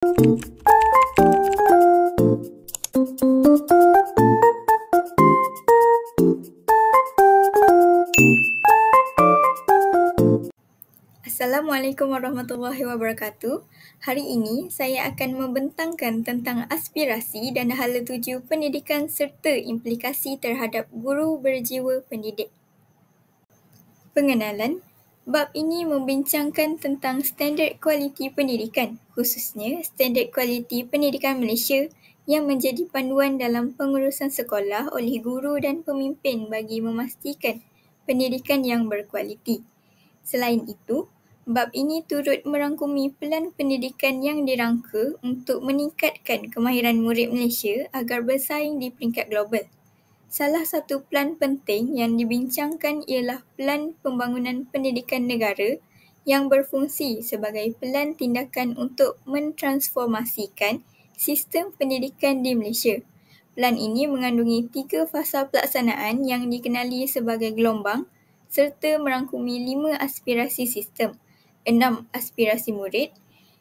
Assalamualaikum warahmatullahi wabarakatuh. Hari ini saya akan membentangkan tentang aspirasi dan hala tuju pendidikan serta implikasi terhadap guru berjiwa pendidik. Pengenalan. Bab ini membincangkan tentang standard kualiti pendidikan, khususnya standard kualiti pendidikan Malaysia yang menjadi panduan dalam pengurusan sekolah oleh guru dan pemimpin bagi memastikan pendidikan yang berkualiti. Selain itu, bab ini turut merangkumi pelan pendidikan yang dirangka untuk meningkatkan kemahiran murid Malaysia agar bersaing di peringkat global. Salah satu pelan penting yang dibincangkan ialah pelan pembangunan pendidikan negara yang berfungsi sebagai pelan tindakan untuk mentransformasikan sistem pendidikan di Malaysia. Pelan ini mengandungi 3 fasa pelaksanaan yang dikenali sebagai gelombang serta merangkumi 5 aspirasi sistem, 6 aspirasi murid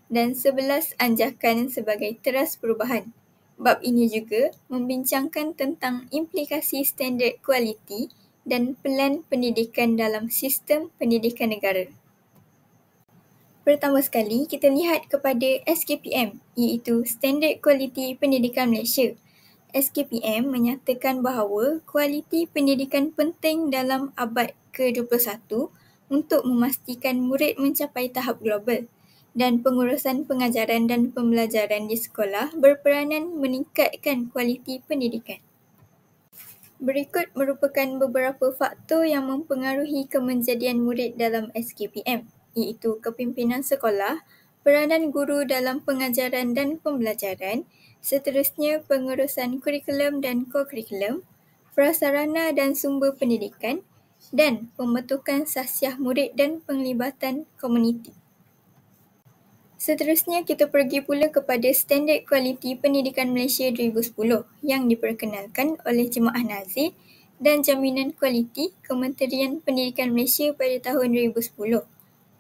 dan 11 anjakan sebagai teras perubahan. Bab ini juga membincangkan tentang implikasi standard kualiti dan pelan pendidikan dalam sistem pendidikan negara. Pertama sekali, kita lihat kepada SKPM, iaitu Standard Kualiti Pendidikan Malaysia. SKPM menyatakan bahawa kualiti pendidikan penting dalam abad ke-21 untuk memastikan murid mencapai tahap global dan pengurusan pengajaran dan pembelajaran di sekolah berperanan meningkatkan kualiti pendidikan. Berikut merupakan beberapa faktor yang mempengaruhi kemenjadian murid dalam SKPM, iaitu kepimpinan sekolah, peranan guru dalam pengajaran dan pembelajaran, seterusnya pengurusan kurikulum dan kokurikulum, prasarana dan sumber pendidikan, dan pembentukan sasiah murid dan penglibatan komuniti. Seterusnya kita pergi pula kepada Standard Kualiti Pendidikan Malaysia 2010 yang diperkenalkan oleh Jemaah Nazir dan Jaminan Kualiti Kementerian Pendidikan Malaysia pada tahun 2010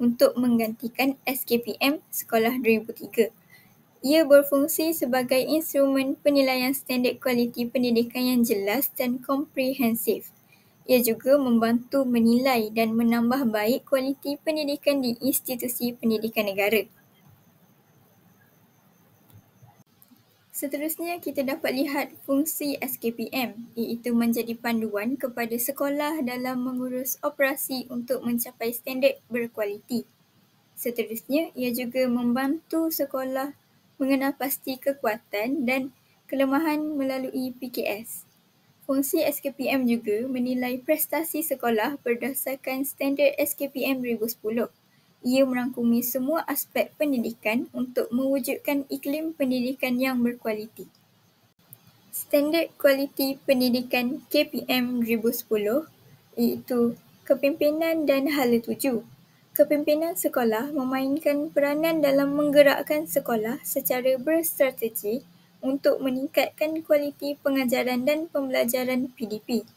untuk menggantikan SKPM Sekolah 2003. Ia berfungsi sebagai instrumen penilaian standard kualiti pendidikan yang jelas dan komprehensif. Ia juga membantu menilai dan menambah baik kualiti pendidikan di institusi pendidikan negara. Seterusnya, kita dapat lihat fungsi SKPM, iaitu menjadi panduan kepada sekolah dalam mengurus operasi untuk mencapai standard berkualiti. Seterusnya, ia juga membantu sekolah mengenal pasti kekuatan dan kelemahan melalui PKS. Fungsi SKPM juga menilai prestasi sekolah berdasarkan standard SKPM 2010. Ia merangkumi semua aspek pendidikan untuk mewujudkan iklim pendidikan yang berkualiti. Standard Kualiti Pendidikan KPM 2010 iaitu kepimpinan dan hala tuju. Kepimpinan sekolah memainkan peranan dalam menggerakkan sekolah secara berstrategi untuk meningkatkan kualiti pengajaran dan pembelajaran PDP.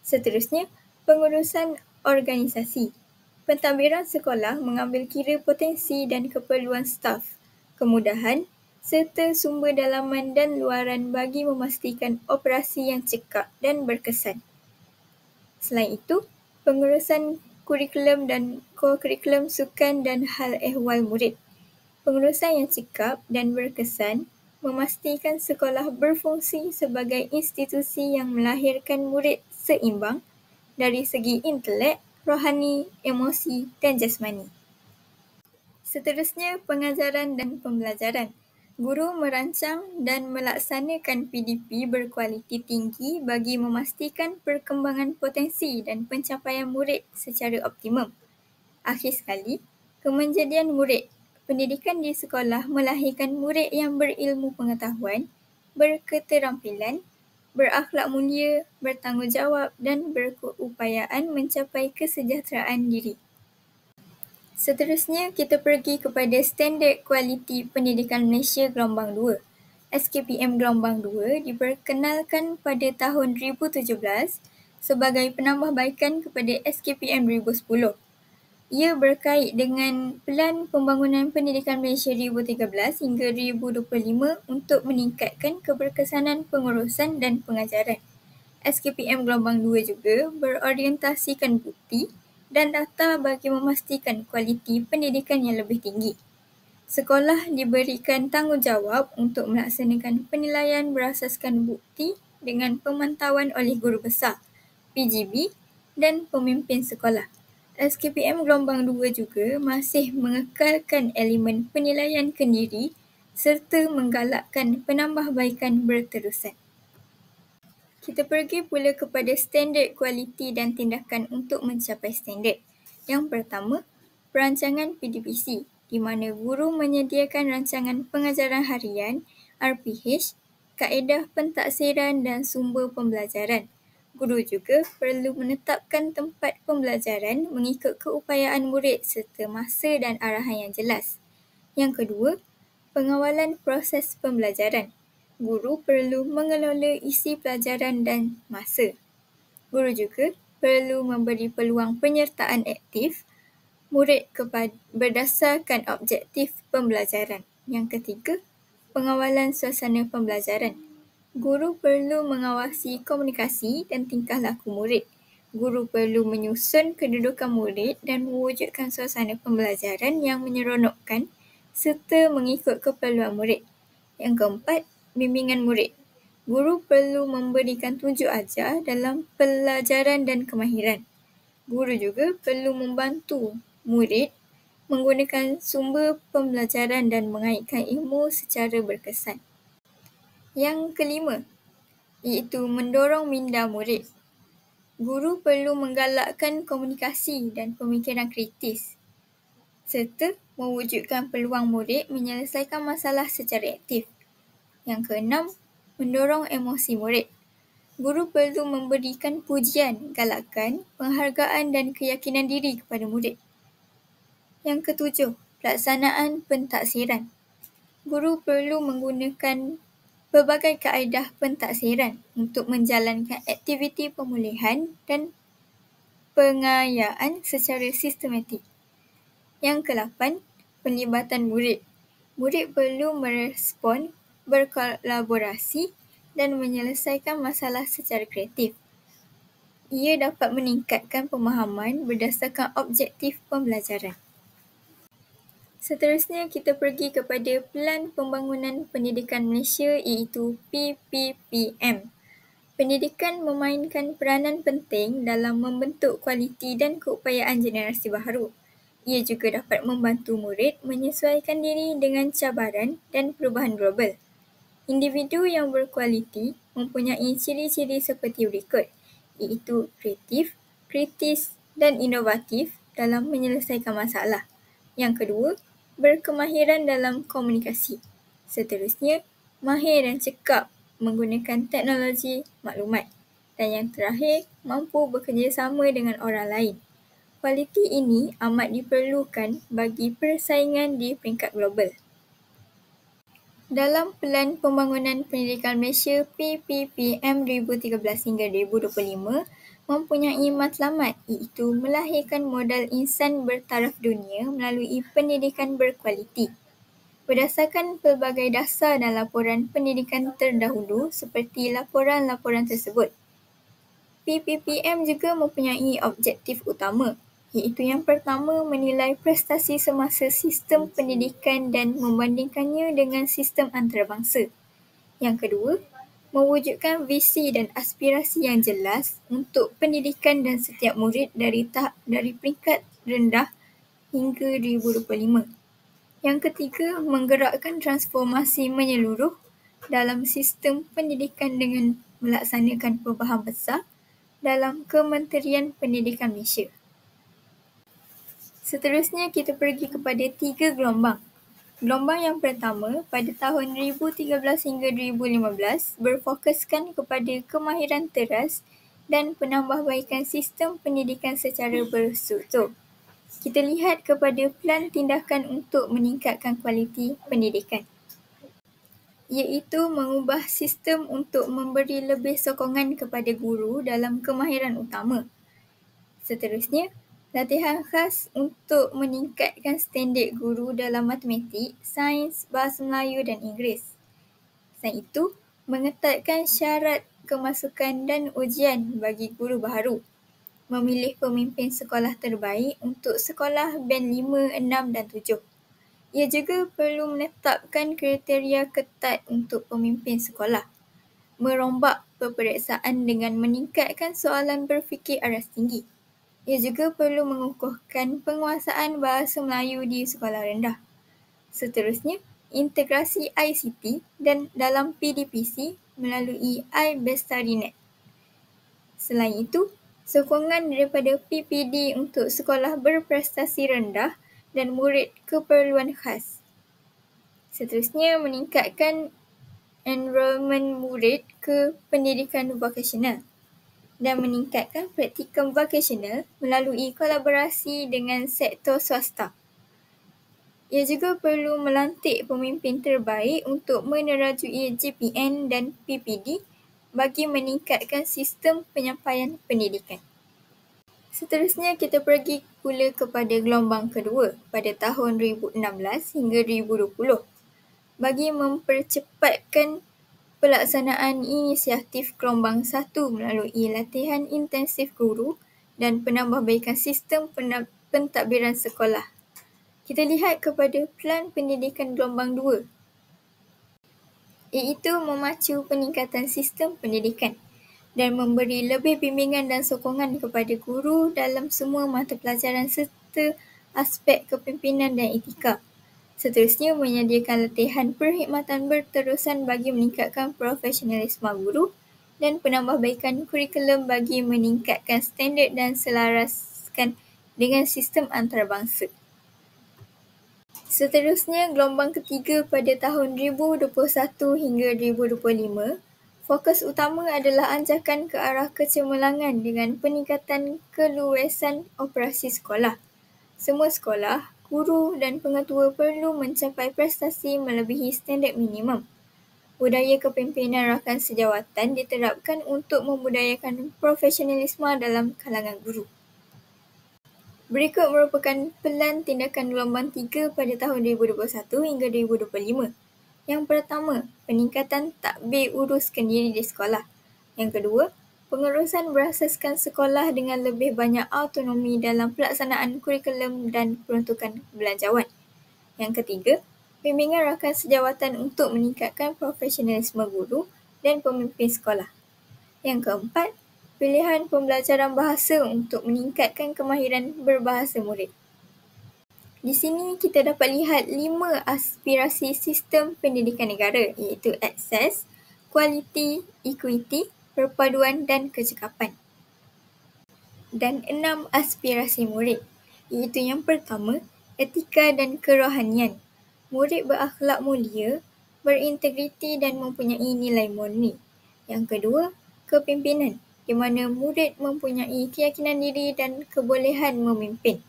Seterusnya, pengurusan organisasi. Pentadbiran sekolah mengambil kira potensi dan keperluan staf, kemudahan serta sumber dalaman dan luaran bagi memastikan operasi yang cekap dan berkesan. Selain itu, pengurusan kurikulum dan kokurikulum sukan dan hal ehwal murid. Pengurusan yang cekap dan berkesan memastikan sekolah berfungsi sebagai institusi yang melahirkan murid seimbang dari segi intelek, rohani, emosi dan jasmani. Seterusnya, pengajaran dan pembelajaran. Guru merancang dan melaksanakan PDP berkualiti tinggi bagi memastikan perkembangan potensi dan pencapaian murid secara optimum. Akhir sekali, kemenjadian murid. Pendidikan di sekolah melahirkan murid yang berilmu pengetahuan, berketerampilan, berakhlak mulia, bertanggungjawab dan berkeupayaan mencapai kesejahteraan diri. Seterusnya, kita pergi kepada Standard Kualiti Pendidikan Malaysia Gelombang 2. SKPM Gelombang 2 diperkenalkan pada tahun 2017 sebagai penambahbaikan kepada SKPM 2010. Ia berkait dengan Pelan Pembangunan Pendidikan Malaysia 2013 hingga 2025 untuk meningkatkan keberkesanan pengurusan dan pengajaran. SKPM Gelombang 2 juga berorientasikan bukti dan data bagi memastikan kualiti pendidikan yang lebih tinggi. Sekolah diberikan tanggungjawab untuk melaksanakan penilaian berasaskan bukti dengan pemantauan oleh guru besar, PGB dan pemimpin sekolah. SKPM Gelombang 2 juga masih mengekalkan elemen penilaian kendiri serta menggalakkan penambahbaikan berterusan. Kita pergi pula kepada standard kualiti dan tindakan untuk mencapai standard. Yang pertama, perancangan PDPC, di mana guru menyediakan rancangan pengajaran harian, RPH, kaedah pentaksiran dan sumber pembelajaran. Guru juga perlu menetapkan tempat pembelajaran mengikut keupayaan murid serta masa dan arahan yang jelas. Yang kedua, pengawalan proses pembelajaran. Guru perlu mengelola isi pelajaran dan masa. Guru juga perlu memberi peluang penyertaan aktif murid berdasarkan objektif pembelajaran. Yang ketiga, pengawalan suasana pembelajaran. Guru perlu mengawasi komunikasi dan tingkah laku murid. Guru perlu menyusun kedudukan murid dan mewujudkan suasana pembelajaran yang menyeronokkan serta mengikut keperluan murid. Yang keempat, bimbingan murid. Guru perlu memberikan tunjuk ajar dalam pelajaran dan kemahiran. Guru juga perlu membantu murid menggunakan sumber pembelajaran dan mengaitkan ilmu secara berkesan. Yang kelima, iaitu mendorong minda murid. Guru perlu menggalakkan komunikasi dan pemikiran kritis serta mewujudkan peluang murid menyelesaikan masalah secara aktif. Yang keenam, mendorong emosi murid. Guru perlu memberikan pujian, galakan, penghargaan dan keyakinan diri kepada murid. Yang ketujuh, pelaksanaan pentaksiran. Guru perlu menggunakan pelbagai kaedah pentaksiran untuk menjalankan aktiviti pemulihan dan pengayaan secara sistematik. Yang ke-8, penlibatan murid. Murid perlu merespon, berkolaborasi dan menyelesaikan masalah secara kreatif. Ia dapat meningkatkan pemahaman berdasarkan objektif pembelajaran. Seterusnya, kita pergi kepada Pelan Pembangunan Pendidikan Malaysia iaitu PPPM. Pendidikan memainkan peranan penting dalam membentuk kualiti dan keupayaan generasi baharu. Ia juga dapat membantu murid menyesuaikan diri dengan cabaran dan perubahan global. Individu yang berkualiti mempunyai ciri-ciri seperti berikut, iaitu kreatif, kritis dan inovatif dalam menyelesaikan masalah. Yang kedua, berkemahiran dalam komunikasi. Seterusnya, mahir dan cekap menggunakan teknologi maklumat. Dan yang terakhir, mampu bekerjasama dengan orang lain. Kualiti ini amat diperlukan bagi persaingan di peringkat global. Dalam Pelan Pembangunan Pendidikan Malaysia PPPM 2013 hingga 2025 mempunyai matlamat iaitu melahirkan modal insan bertaraf dunia melalui pendidikan berkualiti. Berdasarkan pelbagai dasar dan laporan pendidikan terdahulu seperti laporan-laporan tersebut, PPPM juga mempunyai objektif utama, iaitu yang pertama menilai prestasi semasa sistem pendidikan dan membandingkannya dengan sistem antarabangsa. Yang kedua, mewujudkan visi dan aspirasi yang jelas untuk pendidikan dan setiap murid dari peringkat rendah hingga 2025. Yang ketiga, menggerakkan transformasi menyeluruh dalam sistem pendidikan dengan melaksanakan perubahan besar dalam Kementerian Pendidikan Malaysia. Seterusnya, kita pergi kepada 3 gelombang. Gelombang yang pertama pada tahun 2013 hingga 2015 berfokuskan kepada kemahiran teras dan penambahbaikan sistem pendidikan secara berstruktur. Kita lihat kepada plan tindakan untuk meningkatkan kualiti pendidikan, iaitu mengubah sistem untuk memberi lebih sokongan kepada guru dalam kemahiran utama. Seterusnya, Latihan khas untuk meningkatkan standard guru dalam matematik, sains, bahasa Melayu dan Inggeris. Selain itu, mengetatkan syarat kemasukan dan ujian bagi guru baharu. Memilih pemimpin sekolah terbaik untuk sekolah band 5, 6 dan 7. Ia juga perlu menetapkan kriteria ketat untuk pemimpin sekolah. Merombak peperiksaan dengan meningkatkan soalan berfikir aras tinggi. Ia juga perlu mengukuhkan penguasaan bahasa Melayu di sekolah rendah. Seterusnya, integrasi ICT dan dalam PDPC melalui iBestariNet. Selain itu, sokongan daripada PPD untuk sekolah berprestasi rendah dan murid keperluan khas. Seterusnya, meningkatkan enrolment murid ke pendidikan vokasional dan meningkatkan praktikum vokasional melalui kolaborasi dengan sektor swasta. Ia juga perlu melantik pemimpin terbaik untuk menerajui GPN dan PPD bagi meningkatkan sistem penyampaian pendidikan. Seterusnya, kita pergi pula kepada gelombang kedua pada tahun 2016 hingga 2020 bagi mempercepatkan pelaksanaan inisiatif gelombang 1 melalui latihan intensif guru dan penambahbaikan sistem pentadbiran sekolah. Kita lihat kepada Pelan Pendidikan Gelombang 2, iaitu memacu peningkatan sistem pendidikan dan memberi lebih bimbingan dan sokongan kepada guru dalam semua mata pelajaran serta aspek kepimpinan dan etika. Seterusnya, menyediakan latihan perkhidmatan berterusan bagi meningkatkan profesionalisme guru dan penambahbaikan kurikulum bagi meningkatkan standard dan selaraskan dengan sistem antarabangsa. Seterusnya, gelombang ketiga pada tahun 2021 hingga 2025, fokus utama adalah anjakan ke arah kecemerlangan dengan peningkatan keluasan operasi sekolah. Semua sekolah, guru dan pengetua perlu mencapai prestasi melebihi standard minimum. Budaya kepimpinan rakan sejawatan diterapkan untuk membudayakan profesionalisme dalam kalangan guru. Berikut merupakan pelan tindakan gelombang 3 pada tahun 2021 hingga 2025. Yang pertama, peningkatan takbir uruskan diri di sekolah. Yang kedua, pengurusan berasaskan sekolah dengan lebih banyak autonomi dalam pelaksanaan kurikulum dan peruntukan belanjawan. Yang ketiga, bimbingan rakan sejawatan untuk meningkatkan profesionalisme guru dan pemimpin sekolah. Yang keempat, pilihan pembelajaran bahasa untuk meningkatkan kemahiran berbahasa murid. Di sini kita dapat lihat 5 aspirasi sistem pendidikan negara, iaitu akses, kualiti, equity, perpaduan dan kecekapan. Dan 6 aspirasi murid, iaitu yang pertama, etika dan kerohanian. Murid berakhlak mulia, berintegriti dan mempunyai nilai murni. Yang kedua, kepimpinan, di mana murid mempunyai keyakinan diri dan kebolehan memimpin.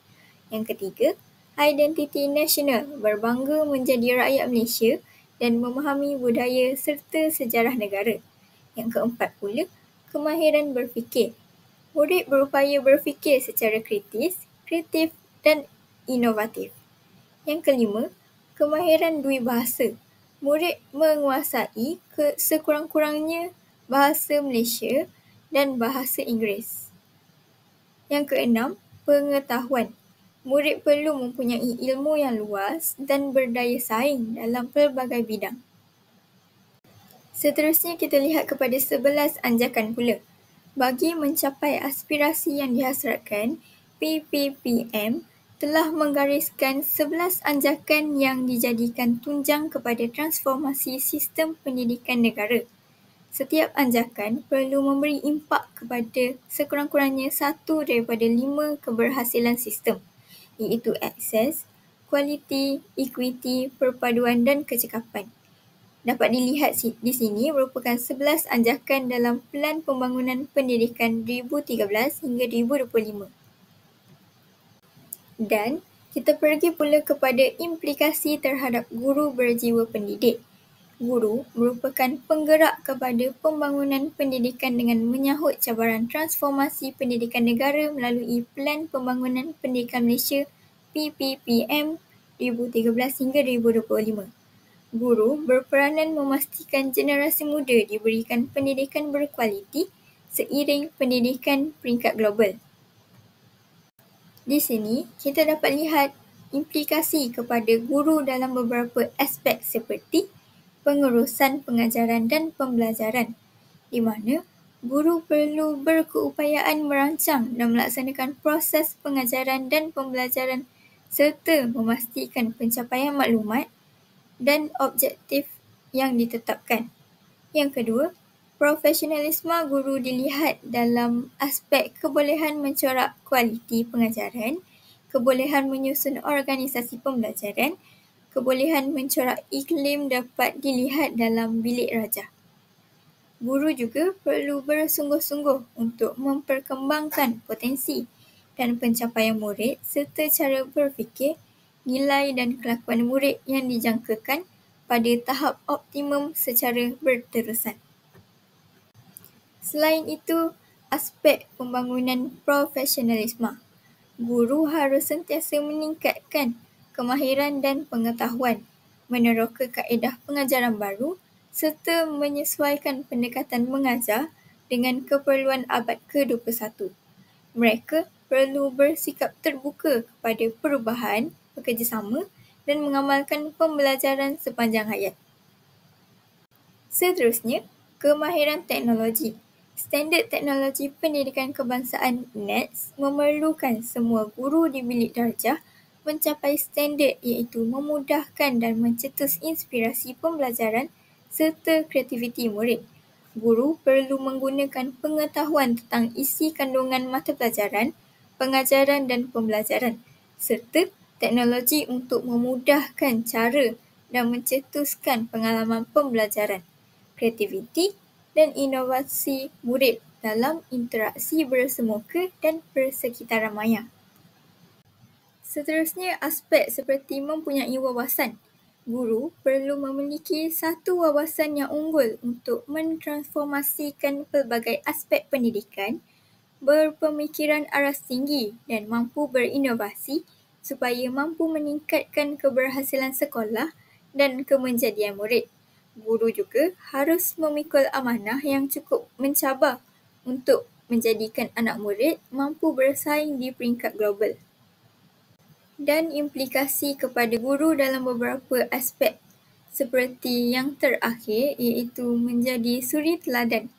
Yang ketiga, identiti nasional, berbangga menjadi rakyat Malaysia dan memahami budaya serta sejarah negara. Yang keempat pula, kemahiran berfikir. Murid berupaya berfikir secara kritis, kreatif dan inovatif. Yang kelima, kemahiran dui bahasa. Murid menguasai sekurang-kurangnya bahasa Malaysia dan bahasa Inggeris. Yang keenam, pengetahuan. Murid perlu mempunyai ilmu yang luas dan berdaya saing dalam pelbagai bidang. Seterusnya, kita lihat kepada 11 anjakan pula. Bagi mencapai aspirasi yang dihasratkan, PPPM telah menggariskan 11 anjakan yang dijadikan tunjang kepada transformasi sistem pendidikan negara. Setiap anjakan perlu memberi impak kepada sekurang-kurangnya 1 daripada 5 keberhasilan sistem, iaitu akses, kualiti, equity, perpaduan dan kecekapan. Dapat dilihat di sini merupakan 11 anjakan dalam Pelan Pembangunan Pendidikan 2013 hingga 2025. Dan kita pergi pula kepada implikasi terhadap guru berjiwa pendidik. Guru merupakan penggerak kepada pembangunan pendidikan dengan menyahut cabaran transformasi pendidikan negara melalui Pelan Pembangunan Pendidikan Malaysia PPPM 2013 hingga 2025. Guru berperanan memastikan generasi muda diberikan pendidikan berkualiti seiring pendidikan peringkat global. Di sini, kita dapat lihat implikasi kepada guru dalam beberapa aspek seperti pengurusan pengajaran dan pembelajaran, di mana guru perlu berkeupayaan merancang dan melaksanakan proses pengajaran dan pembelajaran serta memastikan pencapaian maklumat dan objektif yang ditetapkan. Yang kedua, profesionalisme guru dilihat dalam aspek kebolehan mencorak kualiti pengajaran, kebolehan menyusun organisasi pembelajaran, kebolehan mencorak iklim dapat dilihat dalam bilik raja. Guru juga perlu bersungguh-sungguh untuk memperkembangkan potensi dan pencapaian murid serta cara berfikir, nilai dan kelakuan murid yang dijangkakan pada tahap optimum secara berterusan. Selain itu, aspek pembangunan profesionalisme. Guru harus sentiasa meningkatkan kemahiran dan pengetahuan, meneroka kaedah pengajaran baru serta menyesuaikan pendekatan mengajar dengan keperluan abad ke-21. Mereka perlu bersikap terbuka kepada perubahan, bekerjasama dan mengamalkan pembelajaran sepanjang hayat. Seterusnya, kemahiran teknologi. Standard Teknologi Pendidikan Kebangsaan (NETS) memerlukan semua guru di bilik darjah mencapai standard iaitu memudahkan dan mencetus inspirasi pembelajaran serta kreativiti murid. Guru perlu menggunakan pengetahuan tentang isi kandungan mata pelajaran, pengajaran dan pembelajaran serta teknologi untuk memudahkan cara dan mencetuskan pengalaman pembelajaran, kreativiti dan inovasi murid dalam interaksi bersemuka dan persekitaran maya. Seterusnya, aspek seperti mempunyai wawasan. Guru perlu memiliki satu wawasan yang unggul untuk mentransformasikan pelbagai aspek pendidikan, berpemikiran aras tinggi dan mampu berinovasi supaya mampu meningkatkan keberhasilan sekolah dan kemenjadian murid. Guru juga harus memikul amanah yang cukup mencabar untuk menjadikan anak murid mampu bersaing di peringkat global. Dan implikasi kepada guru dalam beberapa aspek seperti yang terakhir iaitu menjadi suri teladan.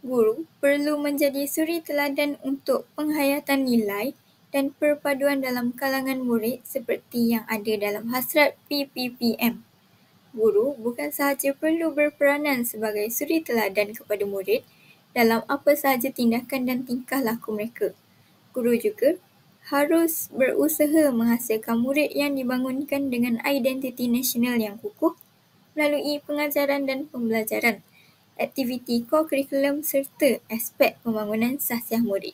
Guru perlu menjadi suri teladan untuk penghayatan nilai dan perpaduan dalam kalangan murid seperti yang ada dalam hasrat PPPM. Guru bukan sahaja perlu berperanan sebagai suri teladan kepada murid dalam apa sahaja tindakan dan tingkah laku mereka. Guru juga harus berusaha menghasilkan murid yang dibangunkan dengan identiti nasional yang kukuh melalui pengajaran dan pembelajaran, aktiviti ko-kurikulum serta aspek pembangunan sahsiah murid.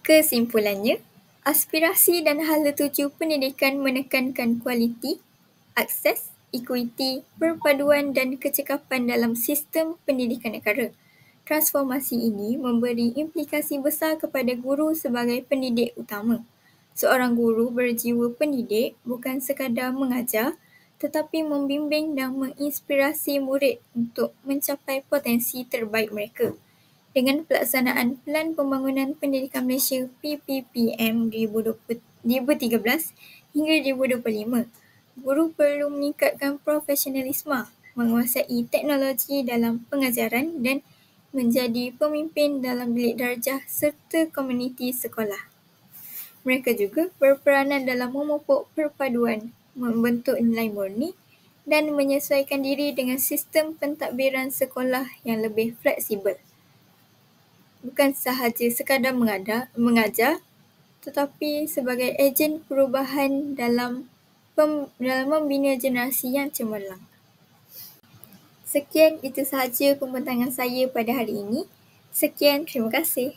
Kesimpulannya, aspirasi dan hala tuju pendidikan menekankan kualiti, akses, ekuiti, perpaduan dan kecekapan dalam sistem pendidikan negara. Transformasi ini memberi implikasi besar kepada guru sebagai pendidik utama. Seorang guru berjiwa pendidik bukan sekadar mengajar, tetapi membimbing dan menginspirasi murid untuk mencapai potensi terbaik mereka. Dengan pelaksanaan Pelan Pembangunan Pendidikan Malaysia PPPM 2013 hingga 2025, guru perlu meningkatkan profesionalisme, menguasai teknologi dalam pengajaran dan menjadi pemimpin dalam bilik darjah serta komuniti sekolah. Mereka juga berperanan dalam memupuk perpaduan, membentuk nilai murni dan menyesuaikan diri dengan sistem pentadbiran sekolah yang lebih fleksibel. Bukan sahaja sekadar mengajar, tetapi sebagai ejen perubahan dalam membina generasi yang cemerlang. Sekian, itu sahaja pembentangan saya pada hari ini. Sekian, terima kasih.